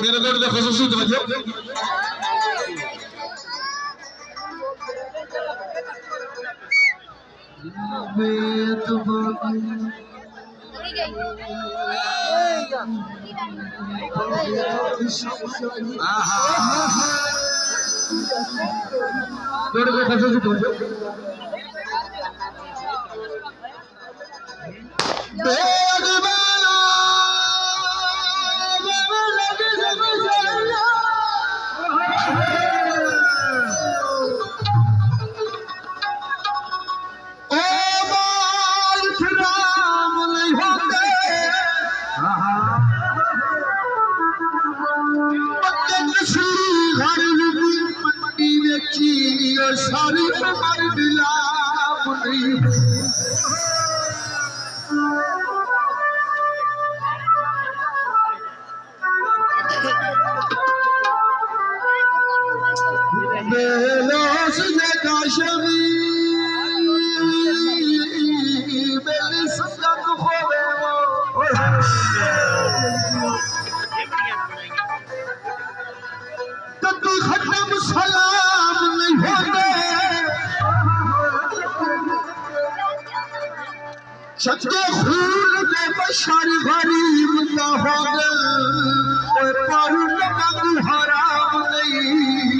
मेरे दर्द खसूसी तवज्जो दर्द खसूसी तवज्जो सारी उम्र गुलाब नहीं बेलास काशमी मेरी संगत खोवे तू खत्म सलाम नहीं होते सच्चे खून के बशर गरीब न हो गए और पर हराम नहीं